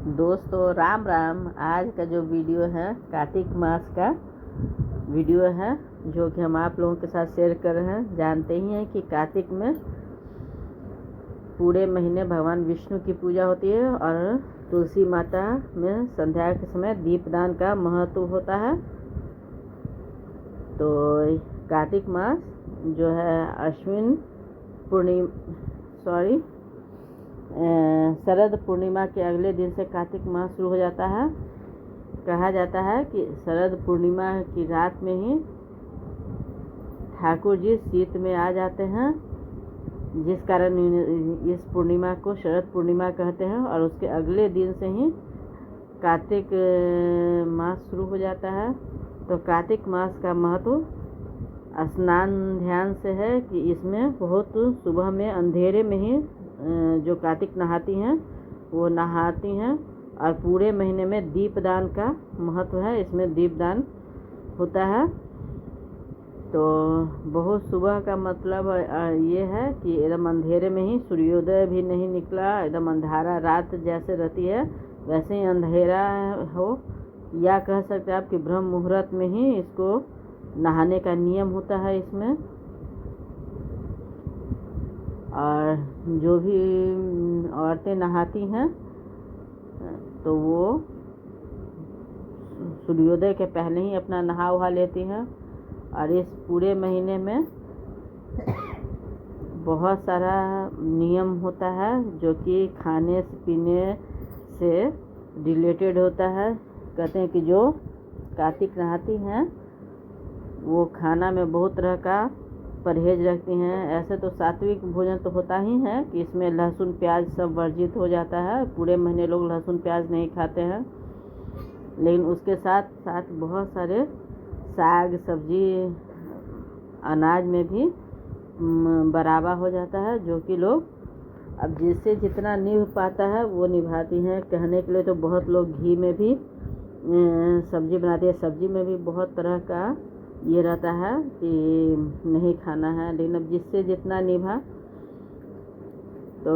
दोस्तों राम राम। आज का जो वीडियो है कार्तिक मास का वीडियो है जो कि हम आप लोगों के साथ शेयर कर रहे हैं। जानते ही हैं कि कार्तिक में पूरे महीने भगवान विष्णु की पूजा होती है और तुलसी माता में संध्या के समय दीपदान का महत्व होता है। तो कार्तिक मास जो है अश्विन शरद पूर्णिमा के अगले दिन से कार्तिक मास शुरू हो जाता है। कहा जाता है कि शरद पूर्णिमा की रात में ही ठाकुर जी शीत में आ जाते हैं, जिस कारण इस पूर्णिमा को शरद पूर्णिमा कहते हैं। और उसके अगले दिन से ही कार्तिक मास शुरू हो जाता है। तो कार्तिक मास का महत्व स्नान ध्यान से है कि इसमें बहुत सुबह में अंधेरे में ही जो कार्तिक नहाती हैं वो नहाती हैं। और पूरे महीने में दीपदान का महत्व है, इसमें दीपदान होता है। तो बहुत सुबह का मतलब ये है कि एकदम अंधेरे में ही, सूर्योदय भी नहीं निकला, एकदम अंधारा रात जैसे रहती है वैसे ही अंधेरा हो, या कह सकते हैं आप कि ब्रह्म मुहूर्त में ही इसको नहाने का नियम होता है इसमें। और जो भी औरतें नहाती हैं तो वो सूर्योदय के पहले ही अपना नहा वहा लेती हैं। और इस पूरे महीने में बहुत सारा नियम होता है जो कि खाने पीने से रिलेटेड होता है। कहते हैं कि जो कार्तिक नहाती हैं वो खाना में बहुत तरह का परहेज रखती हैं। ऐसे तो सात्विक भोजन तो होता ही है कि इसमें लहसुन प्याज सब वर्जित हो जाता है। पूरे महीने लोग लहसुन प्याज नहीं खाते हैं, लेकिन उसके साथ साथ बहुत सारे साग सब्जी अनाज में भी बराबर हो जाता है, जो कि लोग अब जिससे जितना निभ पाता है वो निभाती हैं। कहने के लिए तो बहुत लोग घी में भी सब्जी बनाते हैं, सब्जी में भी बहुत तरह का ये रहता है कि नहीं खाना है, लेकिन अब जिससे जितना निभा तो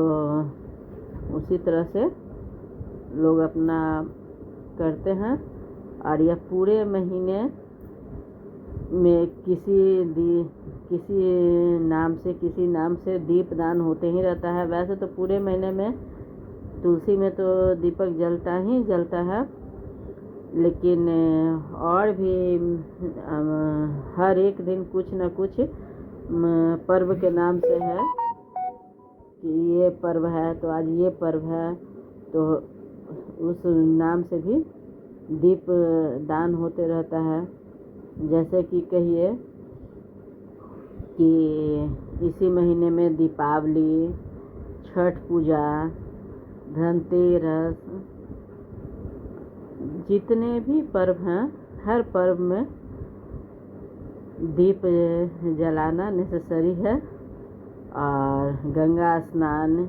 उसी तरह से लोग अपना करते हैं। और यह पूरे महीने में किसी नाम से दीपदान होते ही रहता है। वैसे तो पूरे महीने में तुलसी में तो दीपक जलता ही जलता है, लेकिन और भी हर एक दिन कुछ न कुछ पर्व के नाम से है कि ये पर्व है तो आज ये पर्व है, तो उस नाम से भी दीप दान होते रहता है। जैसे कि कहिए कि इसी महीने में दीपावली, छठ पूजा, धनतेरस, जितने भी पर्व हैं हर पर्व में दीप जलाना नेसेसरी है। और गंगा स्नान,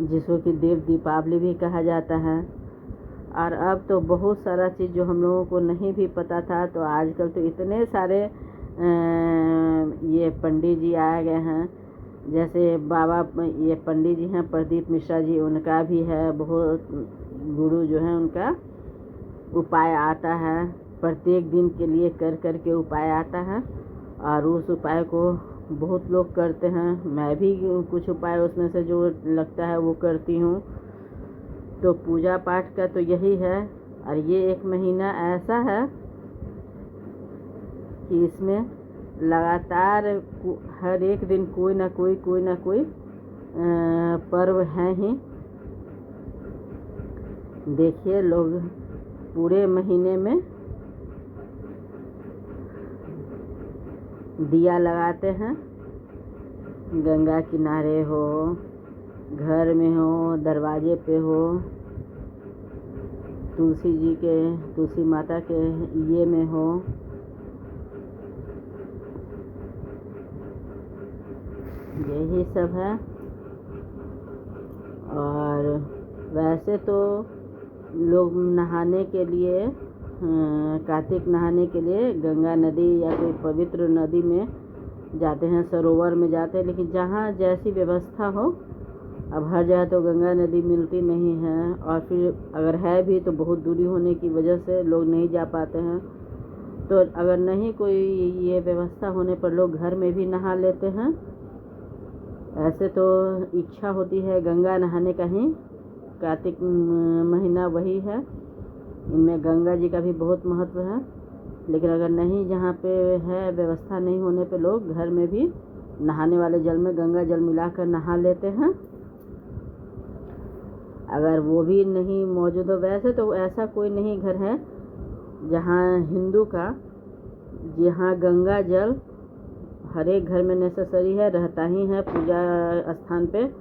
जिसको कि देव दीपावली भी कहा जाता है। और अब तो बहुत सारा चीज़ जो हम लोगों को नहीं भी पता था, तो आजकल तो इतने सारे ये पंडित जी आ गए हैं। जैसे बाबा ये पंडित जी हैं प्रदीप मिश्रा जी, उनका भी है, बहुत गुरु जो है उनका उपाय आता है, प्रत्येक दिन के लिए कर कर के उपाय आता है। और उस उपाय को बहुत लोग करते हैं, मैं भी कुछ उपाय उसमें से जो लगता है वो करती हूँ। तो पूजा पाठ का तो यही है। और ये एक महीना ऐसा है कि इसमें लगातार हर एक दिन कोई ना कोई पर्व है ही। देखिए लोग पूरे महीने में दिया लगाते हैं, गंगा किनारे हो, घर में हो, दरवाजे पे हो, तुलसी माता के ये में हो। यही सब है। और वैसे तो लोग नहाने के लिए कार्तिक नहाने के लिए गंगा नदी या कोई पवित्र नदी में जाते हैं, सरोवर में जाते हैं, लेकिन जहाँ जैसी व्यवस्था हो अब हर जगह तो गंगा नदी मिलती नहीं है, और फिर अगर है भी तो बहुत दूरी होने की वजह से लोग नहीं जा पाते हैं। तो अगर नहीं कोई ये व्यवस्था होने पर लोग घर में भी नहा लेते हैं। ऐसे तो इच्छा होती है गंगा नहाने का ही, कार्तिक महीना वही है, इनमें गंगा जी का भी बहुत महत्व है। लेकिन अगर नहीं, जहाँ पे है व्यवस्था नहीं होने पे लोग घर में भी नहाने वाले जल में गंगा जल मिलाकर नहा लेते हैं। अगर वो भी नहीं मौजूद हो, वैसे तो ऐसा कोई नहीं घर है जहाँ हिंदू का, जहाँ गंगा जल हर एक घर में नेसेसरी है, रहता ही है। पूजा स्थान पे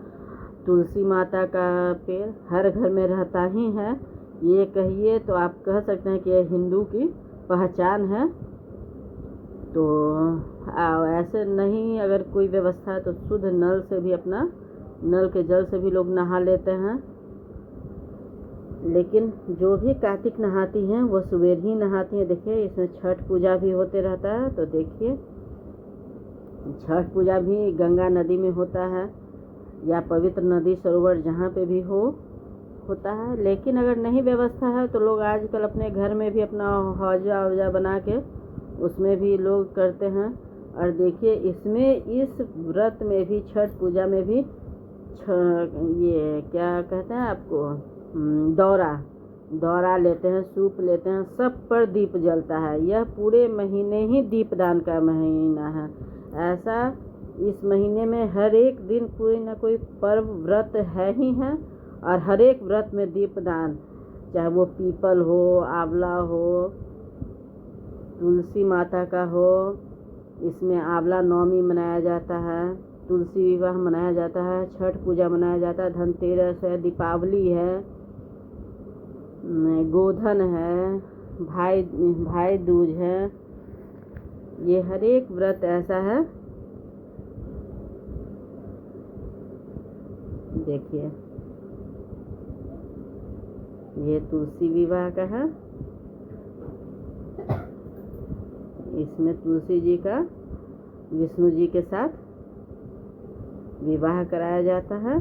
तुलसी माता का पेड़ हर घर में रहता ही है। ये कहिए तो आप कह सकते हैं कि ये हिंदू की पहचान है। तो ऐसे नहीं, अगर कोई व्यवस्था है तो शुद्ध नल से भी, अपना नल के जल से भी लोग नहा लेते हैं। लेकिन जो भी कार्तिक नहाती हैं वो सुबह ही नहाती हैं। देखिए इसमें छठ पूजा भी होते रहता है, तो देखिए छठ पूजा भी गंगा नदी में होता है, या पवित्र नदी सरोवर जहाँ पे भी होता है। लेकिन अगर नहीं व्यवस्था है तो लोग आजकल अपने घर में भी अपना हौजा वौजा बना के उसमें भी लोग करते हैं। और देखिए इसमें, इस व्रत में भी, छठ पूजा में भी ये क्या कहते हैं आपको, दौरा लेते हैं, सूप लेते हैं, सब पर दीप जलता है। यह पूरे महीने ही दीपदान का महीना है। ऐसा इस महीने में हर एक दिन कोई ना कोई पर्व व्रत है ही है, और हर एक व्रत में दीपदान, चाहे वो पीपल हो, आंवला हो, तुलसी माता का हो। इसमें आंवला नवमी मनाया जाता है, तुलसी विवाह मनाया जाता है, छठ पूजा मनाया जाता है, धनतेरस है, दीपावली है, गोधन है, भाई दूज है। ये हर एक व्रत ऐसा है। देखिए ये तुलसी विवाह का है। इसमें तुलसी जी का विष्णु जी के साथ विवाह कराया जाता है।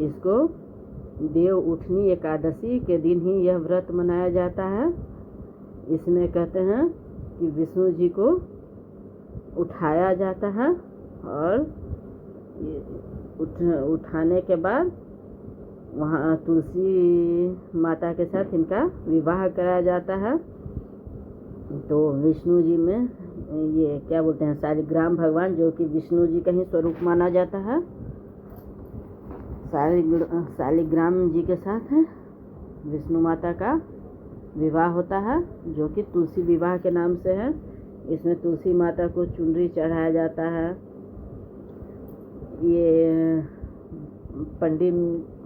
इसको देव उठनी एकादशी के दिन ही यह व्रत मनाया जाता है। इसमें कहते हैं कि विष्णु जी को उठाया जाता है, और उठाने के बाद वहाँ तुलसी माता के साथ इनका विवाह कराया जाता है। तो विष्णु जी में ये क्या बोलते हैं, शालिग्राम भगवान, जो कि विष्णु जी का ही स्वरूप माना जाता है, शालिग्राम जी के साथ विष्णु माता का विवाह होता है, जो कि तुलसी विवाह के नाम से है। इसमें तुलसी माता को चुनरी चढ़ाया जाता है। ये पंडित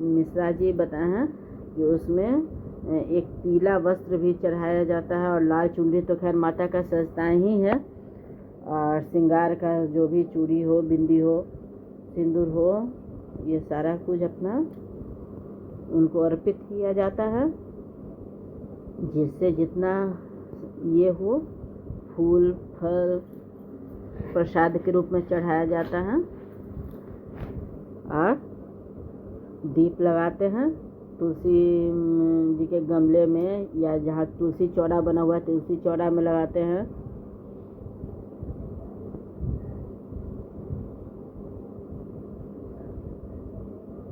मिश्रा जी बताए हैं कि उसमें एक पीला वस्त्र भी चढ़ाया जाता है, और लाल चुनरी तो खैर माता का सजता ही है, और श्रृंगार का जो भी चूड़ी हो, बिंदी हो, सिंदूर हो, ये सारा कुछ अपना उनको अर्पित किया जाता है। जिससे जितना ये हो, फूल फल प्रसाद के रूप में चढ़ाया जाता है, और दीप लगाते हैं तुलसी जी के गमले में, या जहाँ तुलसी चौरा बना हुआ है तुलसी चौरा में लगाते हैं।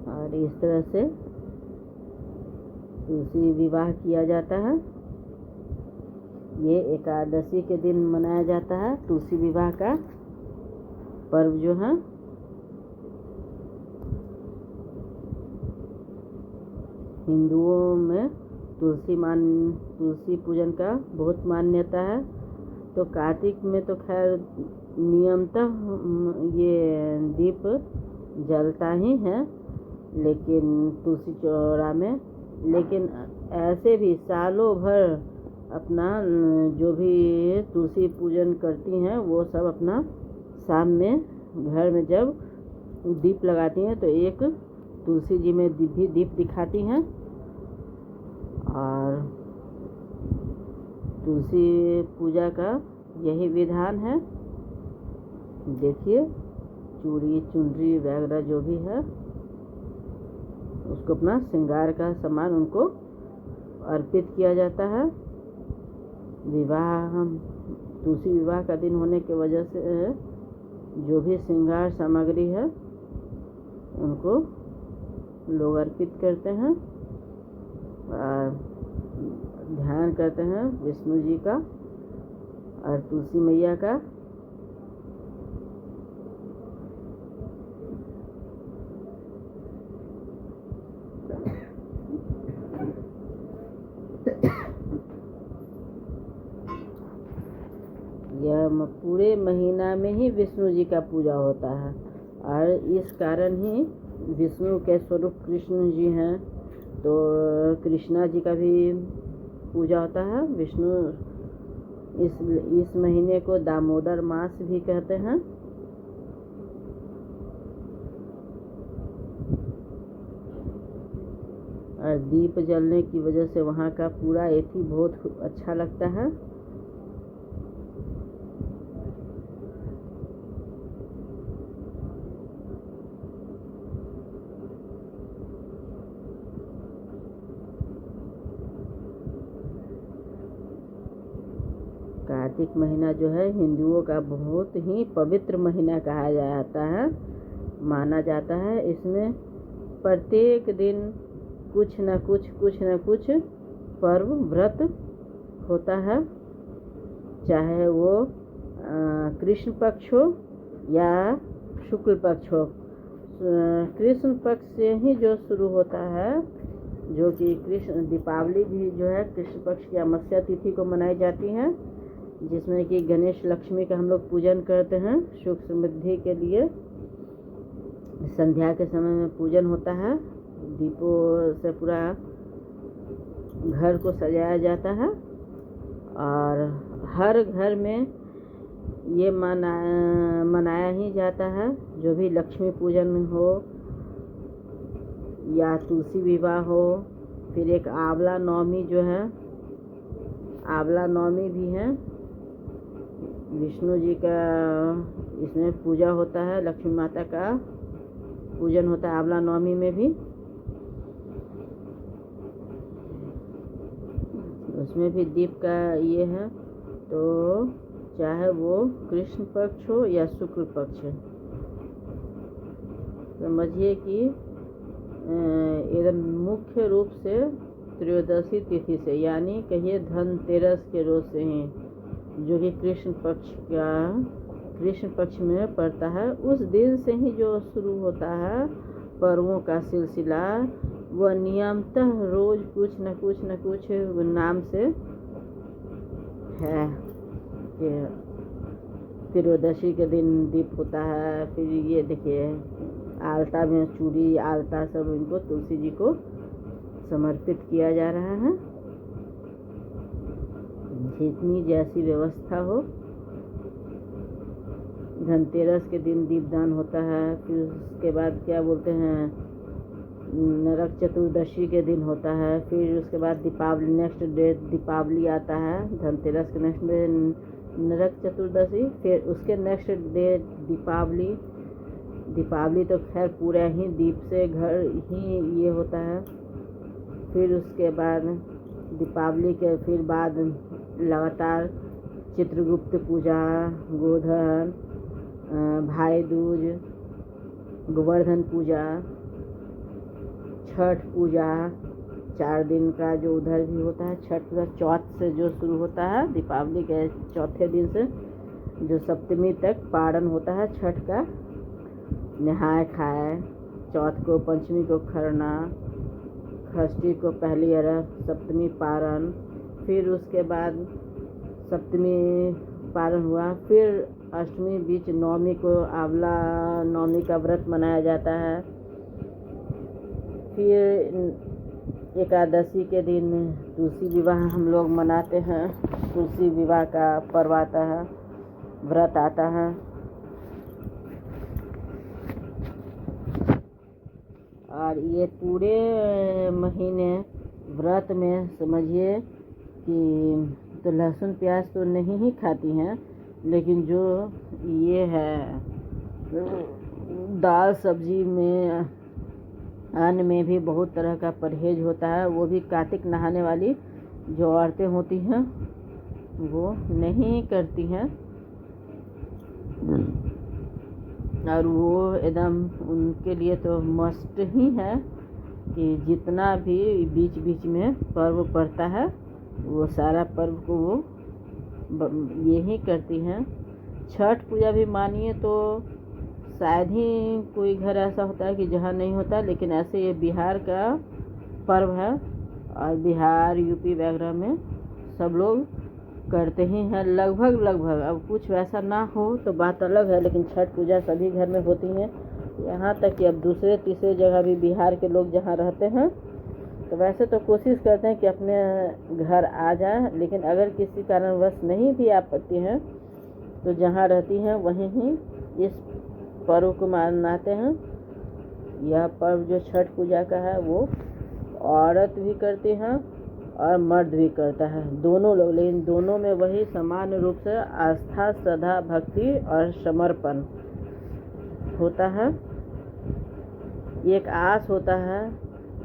और इस तरह से तुलसी विवाह किया जाता है। ये एकादशी के दिन मनाया जाता है तुलसी विवाह का पर्व जो है। हिंदुओं में तुलसी पूजन का बहुत मान्यता है। तो कार्तिक में तो खैर नियमतः ये दीप जलता ही है, लेकिन तुलसी चौरा में, लेकिन ऐसे भी सालों भर अपना जो भी तुलसी पूजन करती हैं वो सब अपना शाम में घर में जब दीप लगाती हैं तो एक तुलसी जी में भी दीप दिखाती हैं, और तुलसी पूजा का यही विधान है। देखिए चूड़ी चुनरी वगैरह जो भी है उसको अपना श्रृंगार का सामान उनको अर्पित किया जाता है। विवाह तुलसी विवाह का दिन होने की वजह से जो भी श्रृंगार सामग्री है उनको लोग अर्पित करते हैं और ध्यान करते हैं विष्णु जी का और तुलसी मैया का। यह पूरे महीना में ही विष्णु जी का पूजा होता है और इस कारण ही विष्णु के स्वरूप कृष्ण जी हैं, तो कृष्णा जी का भी पूजा होता है। विष्णु इस महीने को दामोदर मास भी कहते हैं। और दीप जलने की वजह से वहाँ का पूरा एथी बहुत अच्छा लगता है। कार्तिक महीना जो है हिंदुओं का बहुत ही पवित्र महीना कहा जाता है, माना जाता है। इसमें प्रत्येक दिन कुछ न कुछ पर्व व्रत होता है, चाहे वो कृष्ण पक्ष हो या शुक्ल पक्ष हो। कृष्ण पक्ष से ही जो शुरू होता है, जो कि कृष्ण दीपावली भी जो है कृष्ण पक्ष की अमावस्या तिथि को मनाई जाती है, जिसमें कि गणेश लक्ष्मी का हम लोग पूजन करते हैं। सुख समृद्धि के लिए संध्या के समय में पूजन होता है। दीपों से पूरा घर को सजाया जाता है और हर घर में ये मनाया ही जाता है। जो भी लक्ष्मी पूजन हो या तुलसी विवाह हो, फिर एक आंवला नवमी जो है, आंवला नवमी भी है। विष्णु जी का इसमें पूजा होता है, लक्ष्मी माता का पूजन होता है आंवला नवमी में भी। उसमें भी दीप का ये है, तो चाहे वो कृष्ण पक्ष हो या शुक्ल पक्ष, समझिए कि एकदम मुख्य रूप से त्रयोदशी तिथि से, यानी कहिए धनतेरस के रोज से ही, जो कि कृष्ण पक्ष में पड़ता है, उस दिन से ही जो शुरू होता है पर्वों का सिलसिला, वह नियमतः रोज कुछ न कुछ नाम से है कि त्रयोदशी के दिन दीप होता है। फिर ये देखिए आलता में चूड़ी आलता सब इनको तुलसी जी को समर्पित किया जा रहा है। जितनी जैसी व्यवस्था हो। धनतेरस के दिन दीपदान होता है। फिर उसके बाद क्या बोलते हैं, नरक चतुर्दशी के दिन होता है। फिर उसके बाद दीपावली, नेक्स्ट डे दीपावली आता है। धनतेरस के नेक्स्ट डे नरक चतुर्दशी, फिर उसके नेक्स्ट डे दीपावली तो खैर पूरा ही दीप से घर ही ये होता है। फिर उसके बाद दीपावली के फिर बाद लगातार चित्रगुप्त पूजा, गोधन, भाई दूज, गोवर्धन पूजा, छठ पूजा, 4 दिन का जो उधर भी होता है। छठ पूजा चौथ से जो शुरू होता है, दीपावली के चौथे दिन से जो सप्तमी तक पारण होता है छठ का, नहाए खाए। चौथ को पंचमी को खरना, षष्ठी को पहली अरग, सप्तमी पारण। फिर उसके बाद सप्तमी पारण हुआ, फिर अष्टमी बीच नवमी को आंवला नवमी का व्रत मनाया जाता है। फिर एकादशी के दिन तुलसी विवाह हम लोग मनाते हैं। तुलसी विवाह का पर्व आता है, व्रत आता है। और ये पूरे महीने व्रत में समझिए कि तो लहसुन प्याज तो नहीं ही खाती हैं, लेकिन जो ये है दाल सब्जी में, अन्न में भी बहुत तरह का परहेज होता है। वो भी कार्तिक नहाने वाली जो औरतें होती हैं वो नहीं करती हैं, और वो एकदम उनके लिए तो मस्ट ही है कि जितना भी बीच बीच में पर्व पड़ता है वो सारा पर्व को वो यही करती हैं। छठ पूजा भी मानिए तो शायद ही कोई घर ऐसा होता है कि जहाँ नहीं होता, लेकिन ऐसे ये बिहार का पर्व है और बिहार यूपी वगैरह में सब लोग करते ही हैं लगभग। अब कुछ वैसा ना हो तो बात अलग है, लेकिन छठ पूजा सभी घर में होती है। यहाँ तक कि अब दूसरे तीसरे जगह भी बिहार के लोग जहाँ रहते हैं तो वैसे तो कोशिश करते हैं कि अपने घर आ जाएं, लेकिन अगर किसी कारणवश नहीं भी आ पाती हैं तो जहाँ रहती हैं वहीं ही इस पर्व को मनाते हैं। यह पर्व जो छठ पूजा का है वो औरत भी करती हैं और मर्द भी करता है, दोनों लोग, लेकिन दोनों में वही समान रूप से आस्था, श्रद्धा, भक्ति और समर्पण होता है। एक आस होता है,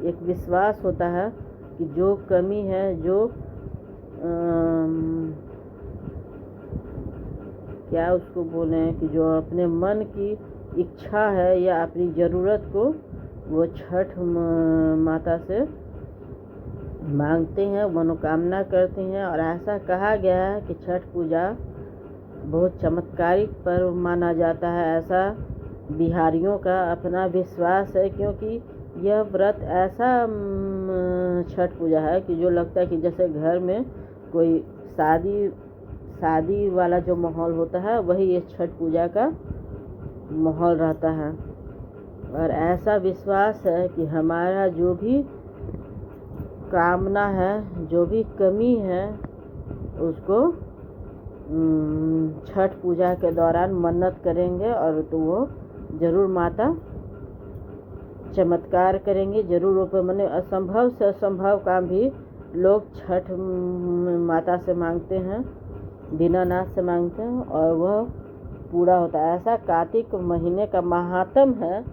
एक विश्वास होता है कि जो कमी है, जो क्या उसको बोले कि जो अपने मन की इच्छा है या अपनी ज़रूरत को वो छठ माता से मांगते हैं, मनोकामना करते हैं। और ऐसा कहा गया है कि छठ पूजा बहुत चमत्कारिक पर्व माना जाता है, ऐसा बिहारियों का अपना विश्वास है। क्योंकि यह व्रत ऐसा छठ पूजा है कि जो लगता है कि जैसे घर में कोई शादी वाला जो माहौल होता है वही ये छठ पूजा का माहौल रहता है। और ऐसा विश्वास है कि हमारा जो भी कामना है, जो भी कमी है, उसको छठ पूजा के दौरान मन्नत करेंगे और तो वो जरूर माता चमत्कार करेंगे, जरूर वो मने असंभव से असंभव काम भी लोग छठ माता से मांगते हैं, दीनानाथ से मांगते हैं और वह पूरा होता है। ऐसा कार्तिक महीने का महात्म है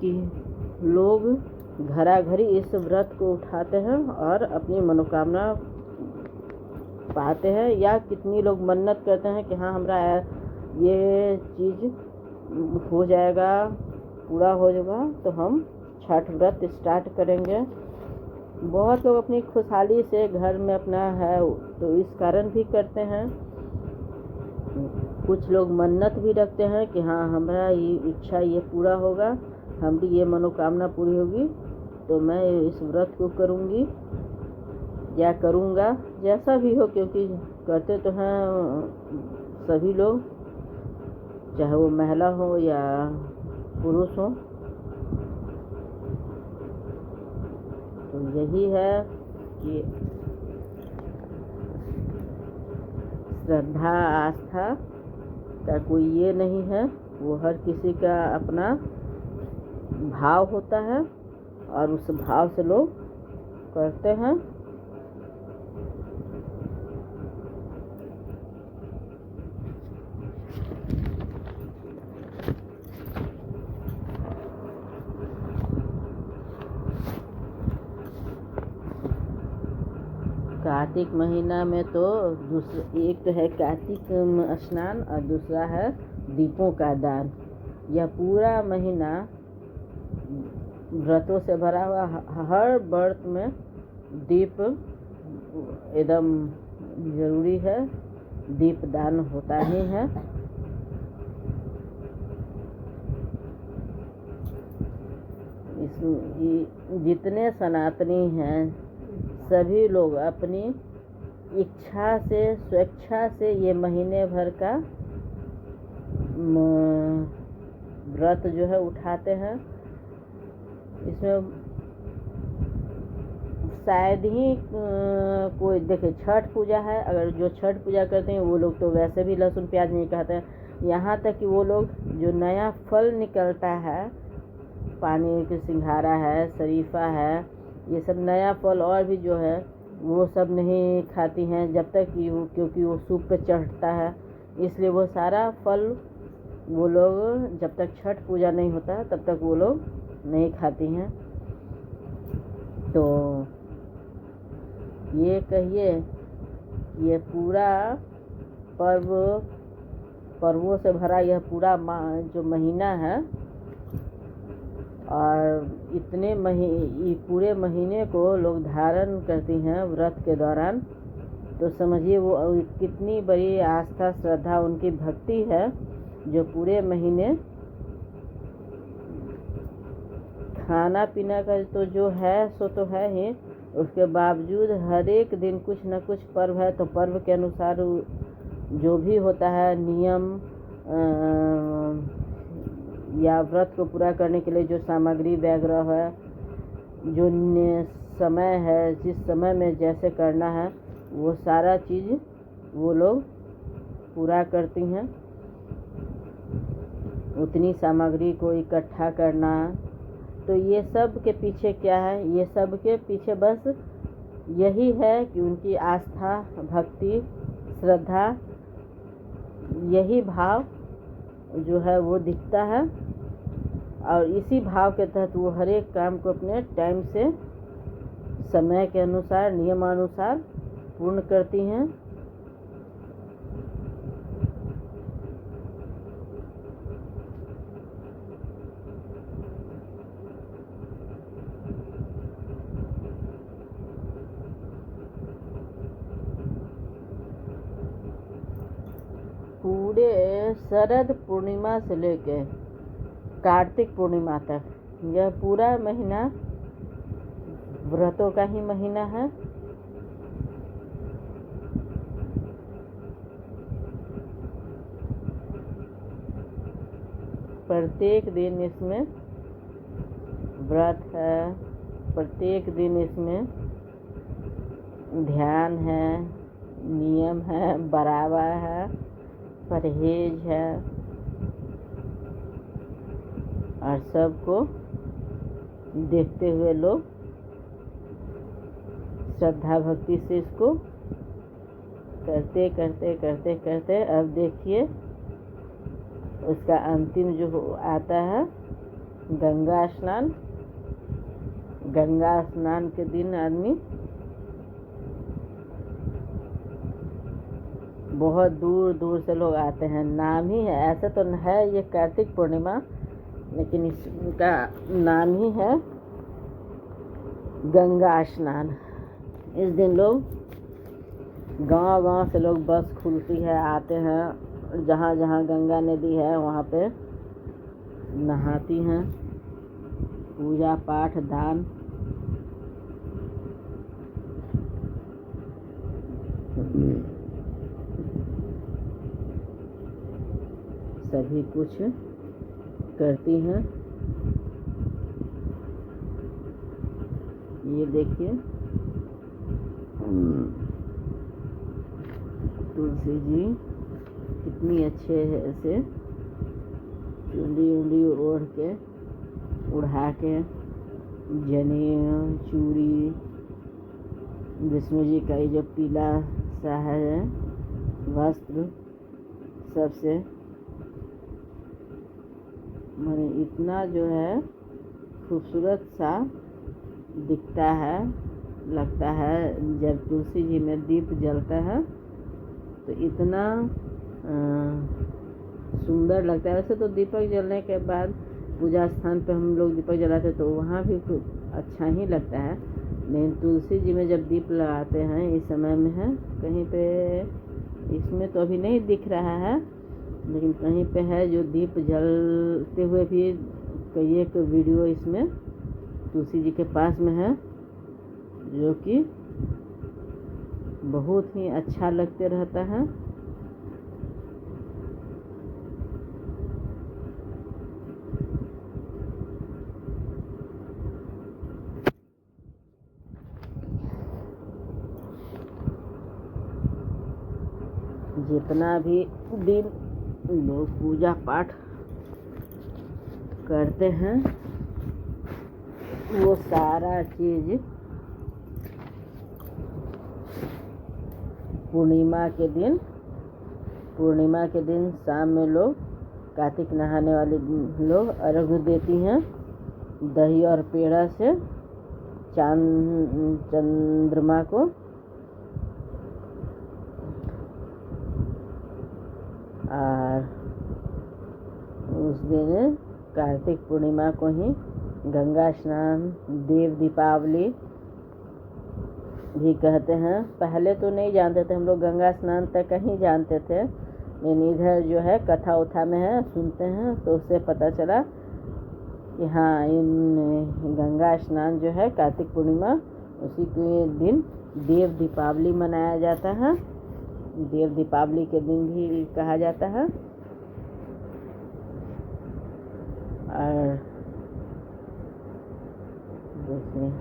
कि लोग घराघरी इस व्रत को उठाते हैं और अपनी मनोकामना पाते हैं। या कितनी लोग मन्नत करते हैं कि हाँ हमारा ये चीज़ हो जाएगा, पूरा हो जाएगा तो हम छठ व्रत स्टार्ट करेंगे। बहुत लोग अपनी खुशहाली से घर में अपना है तो इस कारण भी करते हैं। कुछ लोग मन्नत भी रखते हैं कि हाँ हमारा ये इच्छा ये पूरा होगा, हमारी ये मनोकामना पूरी होगी तो मैं इस व्रत को करूँगी या करूँगा, जैसा भी हो। क्योंकि करते तो हैं सभी लोग, चाहे वो महिला हो या पुरुष हो। तो यही है कि श्रद्धा आस्था का कोई ये नहीं है, वो हर किसी का अपना भाव होता है और उस भाव से लोग करते हैं। कार्तिक महीना में तो एक तो है कार्तिक स्नान और दूसरा है दीपों का दान। यह पूरा महीना व्रतों से भरा हुआ, हर व्रत में दीप एकदम जरूरी है, दीप दान होता ही है। इसमें जितने सनातनी हैं सभी लोग अपनी इच्छा से, स्वेच्छा से ये महीने भर का व्रत जो है उठाते हैं। इसमें शायद ही कोई देखे, छठ पूजा है, अगर जो छठ पूजा करते हैं वो लोग तो वैसे भी लहसुन प्याज नहीं खाते हैं। यहाँ तक कि वो लोग जो नया फल निकलता है, पानी के सिंघारा है, शरीफा है, ये सब नया फल और भी जो है वो सब नहीं खाती हैं जब तक कि वो, क्योंकि वो सूप पे चढ़ता है, इसलिए वो सारा फल वो लोग जब तक छठ पूजा नहीं होता तब तक वो लोग नहीं खाती हैं। तो ये कहिए ये पूरा पर्वों से भरा यह पूरा जो महीना है, और इतने पूरे महीने को लोग धारण करती हैं व्रत के दौरान। तो समझिए वो कितनी बड़ी आस्था श्रद्धा उनकी भक्ति है, जो पूरे महीने खाना पीना का तो जो है सो तो है ही, उसके बावजूद हर एक दिन कुछ न कुछ पर्व है। तो पर्व के अनुसार जो भी होता है नियम या व्रत को पूरा करने के लिए जो सामग्री वगैरह है, जो समय है, जिस समय में जैसे करना है, वो सारा चीज़ वो लोग पूरा करती हैं। उतनी सामग्री को इकट्ठा करना, तो ये सब के पीछे क्या है? ये सब के पीछे बस यही है कि उनकी आस्था, भक्ति, श्रद्धा, यही भाव जो है वो दिखता है। और इसी भाव के तहत वो हर एक काम को अपने टाइम से, समय के अनुसार, नियमानुसार पूर्ण करती हैं। पूरे शरद पूर्णिमा से लेकर कार्तिक पूर्णिमा तक यह पूरा महीना व्रतों का ही महीना है। प्रत्येक दिन इसमें व्रत है, प्रत्येक दिन इसमें ध्यान है, नियम है, बराबर है, परहेज है, और सबको देखते हुए लोग श्रद्धा भक्ति से इसको करते करते करते करते अब देखिए उसका अंतिम जो आता है गंगा स्नान। गंगा स्नान के दिन आदमी बहुत दूर दूर से लोग आते हैं। नाम ही है, ऐसे तो है ये कार्तिक पूर्णिमा, लेकिन इसका नाम ही है गंगा स्नान। इस दिन लोग गांव-गांव से लोग बस खुलती है, आते हैं, जहाँ जहाँ गंगा नदी है वहाँ पे नहाती हैं, पूजा पाठ दान सभी कुछ करती हैं। ये देखिए तुलसी जी कितनी अच्छे से चुंडी ओढ़ के उड़ा के जनेऊ चूड़ी, विष्णु जी का ये जो पीला सा है वस्त्र, सबसे मैंने इतना जो है खूबसूरत सा दिखता है, लगता है। जब तुलसी जी में दीप जलता है तो इतना सुंदर लगता है। वैसे तो दीपक जलने के बाद पूजा स्थान पे हम लोग दीपक जलाते तो वहाँ भी अच्छा ही लगता है, लेकिन तुलसी जी में जब दीप लगाते हैं इस समय में है, कहीं पे इसमें तो अभी नहीं दिख रहा है, लेकिन कहीं पे है जो दीप जलते हुए भी कई एक वीडियो इसमें तुलसी जी के पास में है, जो कि बहुत ही अच्छा लगते रहता है। जितना भी दिन लोग पूजा पाठ करते हैं वो सारा चीज़ पूर्णिमा के दिन शाम में लोग कार्तिक नहाने वाले लोग अर्घ देती हैं दही और पेड़ा से चंद्रमा को। और उस दिन कार्तिक पूर्णिमा को ही गंगा स्नान, देव दीपावली भी कहते हैं। पहले तो नहीं जानते थे हम लोग, गंगा स्नान तक ही जानते थे, लेकिन इधर जो है कथा उथा में है, सुनते हैं तो उससे पता चला कि हाँ इन गंगा स्नान जो है कार्तिक पूर्णिमा, उसी के दिन देव दीपावली मनाया जाता है। देव दीपावली के दिन भी कहा जाता है। और देखिए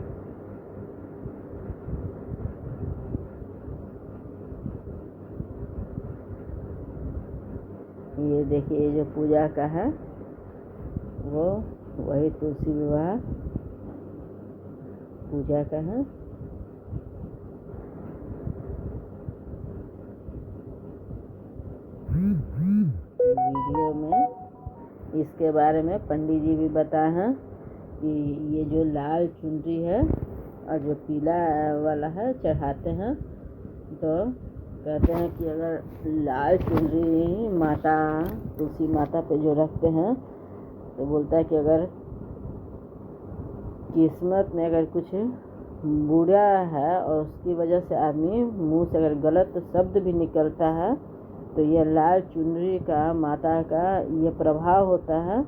ये देखिए, ये जो पूजा का है वो वही तुलसी विवाह पूजा का है। वीडियो में इसके बारे में पंडित जी भी बताए हैं कि ये जो लाल चुनरी है और जो पीला वाला है चढ़ाते हैं, तो कहते हैं कि अगर लाल चुनरी माता तुलसी माता पे जो रखते हैं तो बोलता है कि अगर किस्मत में अगर कुछ बुरा है और उसकी वजह से आदमी मुंह से अगर गलत शब्द भी निकलता है तो यह लाल चुनरी का माता का ये प्रभाव होता है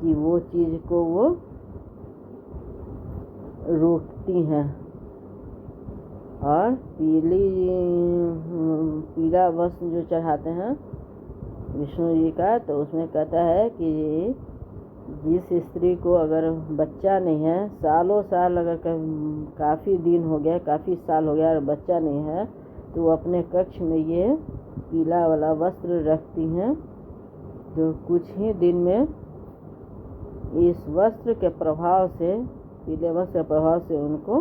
कि वो चीज़ को वो रोकती हैं। और पीला वस्त्र जो चढ़ाते हैं विष्णु जी का, तो उसमें कहता है कि जिस स्त्री को अगर बच्चा नहीं है, सालों साल अगर काफ़ी दिन हो गया, काफ़ी साल हो गया और बच्चा नहीं है, तो वो अपने कक्ष में ये पीला वाला वस्त्र रखती हैं। तो कुछ ही दिन में इस वस्त्र के प्रभाव से, पीले वस्त्र के प्रभाव से उनको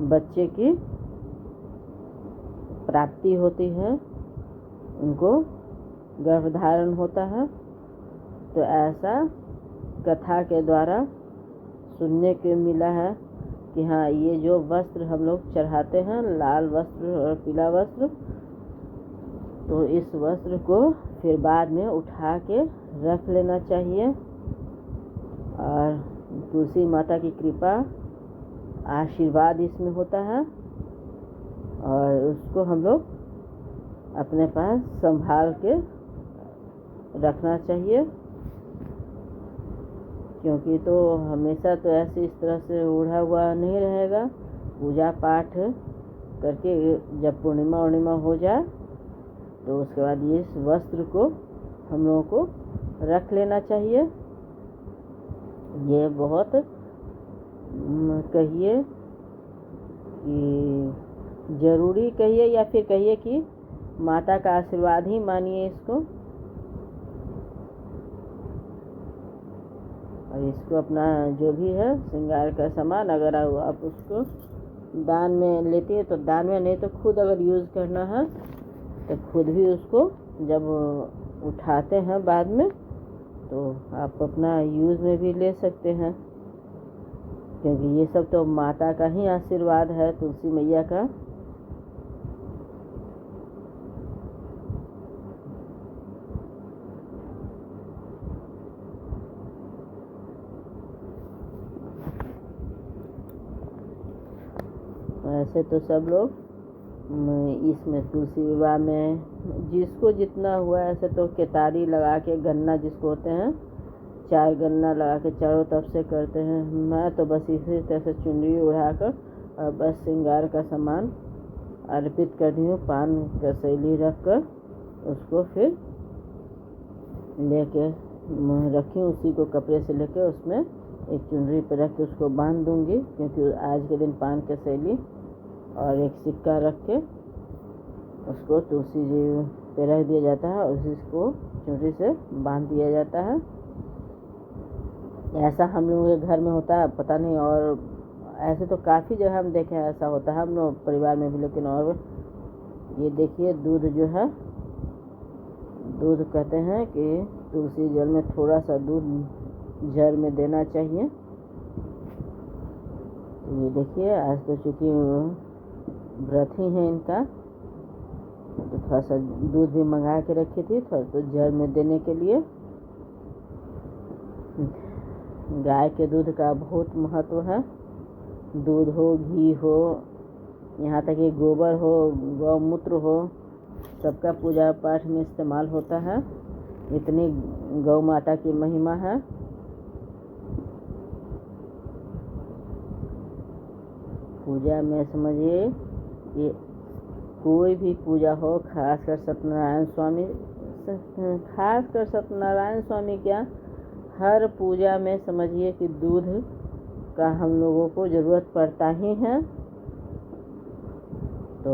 बच्चे की प्राप्ति होती है, उनको गर्भधारण होता है। तो ऐसा कथा के द्वारा सुनने को मिला है कि हाँ ये जो वस्त्र हम लोग चढ़ाते हैं, लाल वस्त्र और पीला वस्त्र, तो इस वस्त्र को फिर बाद में उठा के रख लेना चाहिए। और तुलसी माता की कृपा आशीर्वाद इसमें होता है और उसको हम लोग अपने पास संभाल के रखना चाहिए, क्योंकि तो हमेशा तो ऐसे इस तरह से ओढ़ा हुआ नहीं रहेगा। पूजा पाठ करके जब पूर्णिमा हो जाए तो उसके बाद ये इस वस्त्र को हम लोगों को रख लेना चाहिए। ये बहुत कहिए कि ज़रूरी कहिए या फिर कहिए कि माता का आशीर्वाद ही मानिए इसको। और इसको अपना जो भी है श्रृंगार का सामान, अगर आप उसको दान में लेती है तो दान में, नहीं तो खुद अगर यूज़ करना है तो खुद भी उसको जब उठाते हैं बाद में तो आप अपना यूज़ में भी ले सकते हैं, क्योंकि ये सब तो माता का ही आशीर्वाद है, तुलसी मैया का। ऐसे तो सब लोग इसमें तुलसी विवाह में जिसको जितना हुआ, ऐसे तो केतारी लगा के, गन्ना जिसको होते हैं 4 गन्ना लगा के चारों तरफ से करते हैं। मैं तो बस इसी तरह से चुनरी उड़ाकर और बस श्रृंगार का सामान अर्पित करती हूँ। पान का शैली रख कर उसको फिर लेके रखी हूँ, उसी को कपड़े से लेकर उसमें एक चुनरी पर रख के उसको बांध दूँगी, क्योंकि आज के दिन पान का शैली और एक सिक्का रख के उसको तुलसी जी पे रख दिया जाता है और उसको चुनरी से बांध दिया जाता है। ऐसा हम लोगों के घर में होता है, पता नहीं, और ऐसे तो काफ़ी जगह हम देखे हैं ऐसा होता है हम लोग परिवार में भी। लेकिन और ये देखिए दूध जो है, दूध कहते हैं कि तुलसी जल में थोड़ा सा दूध झर में देना चाहिए। तो ये देखिए, आज तो चूँकि व्रत ही है इनका, तो थोड़ा सा दूध भी मंगा के रखी थी, थोड़ा तो झर में देने के लिए। गाय के दूध का बहुत महत्व है। दूध हो, घी हो, यहाँ तक कि गोबर हो, गौमूत्र हो, सबका पूजा पाठ में इस्तेमाल होता है। इतनी गौ माता की महिमा है। पूजा में समझिए, ये कोई भी पूजा हो, खासकर सत्यनारायण स्वामी क्या, हर पूजा में समझिए कि दूध का हम लोगों को ज़रूरत पड़ता ही है। तो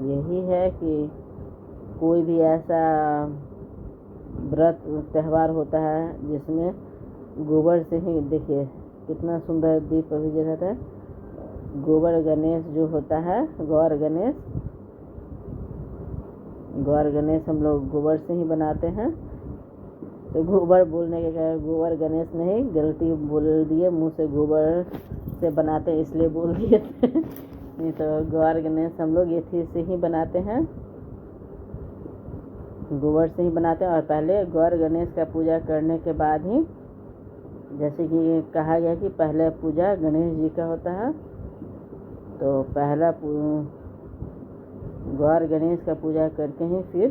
यही है कि कोई भी ऐसा व्रत त्यौहार होता है जिसमें गोबर से ही, देखिए कितना सुंदर दीप अभी जलाता है। गोबर गणेश जो होता है, गौर गणेश हम लोग गोबर से ही बनाते हैं। तो गोबर बोलने के क्या, गोबर गणेश नहीं, गलती बोल दिए, मुंह से गोबर से बनाते हैं इसलिए बोल दिए थे। नहीं तो गौर गणेश हम लोग ये चीज़ से ही बनाते हैं, गोबर से ही बनाते हैं। और पहले गौर गणेश का पूजा करने के बाद ही, जैसे कि कहा गया कि पहले पूजा गणेश जी का होता है, तो पहला गौर गणेश का पूजा करके ही फिर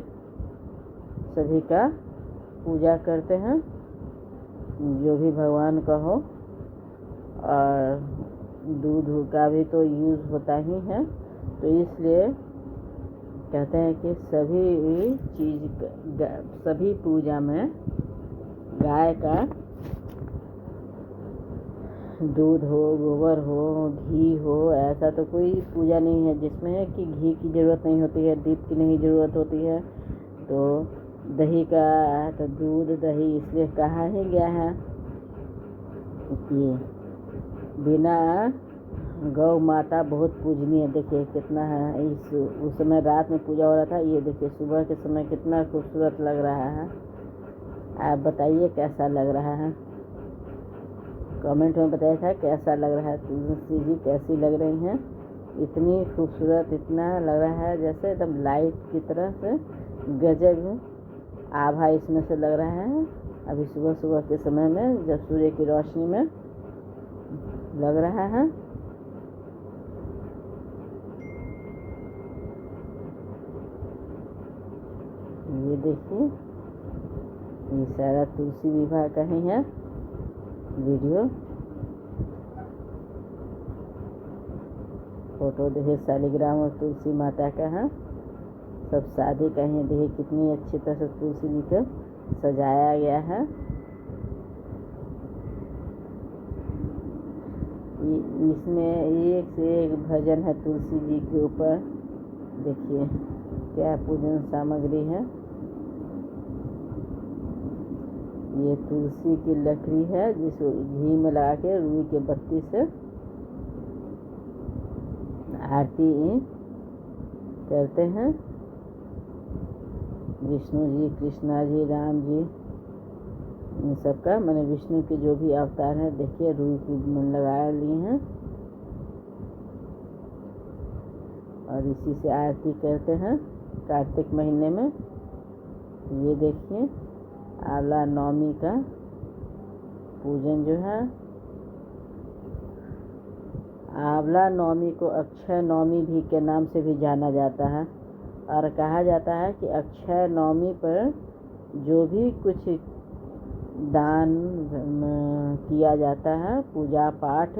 सभी का पूजा करते हैं, जो भी भगवान का हो। और दूध का भी तो यूज़ होता ही है, तो इसलिए कहते हैं कि सभी पूजा में गाय का दूध हो, गोबर हो, घी हो, ऐसा तो कोई पूजा नहीं है जिसमें है कि घी की ज़रूरत नहीं होती है, दीप की नहीं ज़रूरत होती है। तो दही का, तो दूध दही इसलिए कहा ही गया है कि बिना गौ माता बहुत पूजनीय। देखिए कितना है, उस समय रात में पूजा हो रहा था, ये देखिए सुबह के समय कितना खूबसूरत लग रहा है। आप बताइए कैसा लग रहा है, कमेंट में बताइए था कैसा लग रहा है, तुलसी जी कैसी लग रही हैं। इतनी खूबसूरत, इतना लग रहा है जैसे एकदम लाइट की तरह से, गजब आभा इसमें से लग रहा है। अभी सुबह सुबह के समय में जब सूर्य की रोशनी में लग रहा है। ये देखिए, ये सारा तुलसी विवाह का ही है वीडियो। फोटो देखिए शालिग्राम और तुलसी माता का है, सब शादी का ही। देखिए कितनी अच्छी तरह से तुलसी जी को सजाया गया है। इसमें एक से एक भजन है तुलसी जी के ऊपर। देखिए क्या पूजन सामग्री है। ये तुलसी की लकड़ी है जिसको घी में लगा के रुई के बत्ती से आरती करते हैं। विष्णु जी, कृष्णा जी, राम जी, इन सबका, मैंने विष्णु के जो भी अवतार हैं देखिए रुई की लगा लिए हैं और इसी से आरती करते हैं कार्तिक महीने में। ये देखिए आंवला नवमी का पूजन जो है, आंवला नवमी को अक्षय नवमी भी के नाम से भी जाना जाता है। और कहा जाता है कि अक्षय नवमी पर जो भी कुछ दान किया जाता है, पूजा पाठ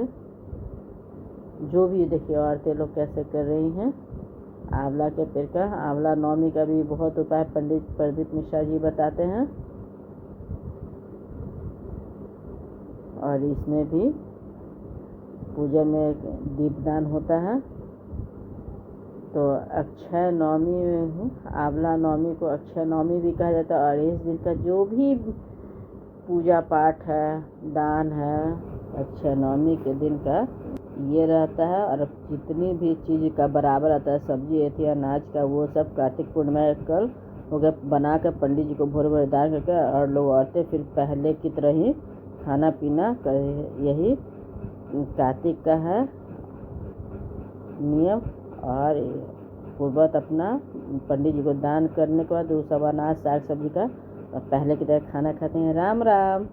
जो भी, देखिए औरतें लोग कैसे कर रही हैं। आंवला के पेड़ का, आंवला नवमी का भी बहुत उपाय पंडित प्रदीप मिश्रा जी बताते हैं। और इसमें भी पूजा में दीपदान होता है। तो अक्षय नवमी, आंवला नवमी को अक्षय नवमी भी कहा जाता है। और इस दिन का जो भी पूजा पाठ है, दान है, अक्षय नवमी के दिन का ये रहता है। और जितनी भी चीज़ का बराबर आता है, सब्जी थी, अनाज का, वो सब कार्तिक पूर्णिमा कल हो गया बना कर पंडित जी को भोरे भोरे दान करके और लोग औरतें फिर पहले की तरह ही खाना पीना कर। यही कार्तिक का है नियम। और पूर्वत अपना पंडित जी को दान करने के बाद वो सब अनाज साग सब्जी का पहले की तरह खाना खाते हैं। राम राम।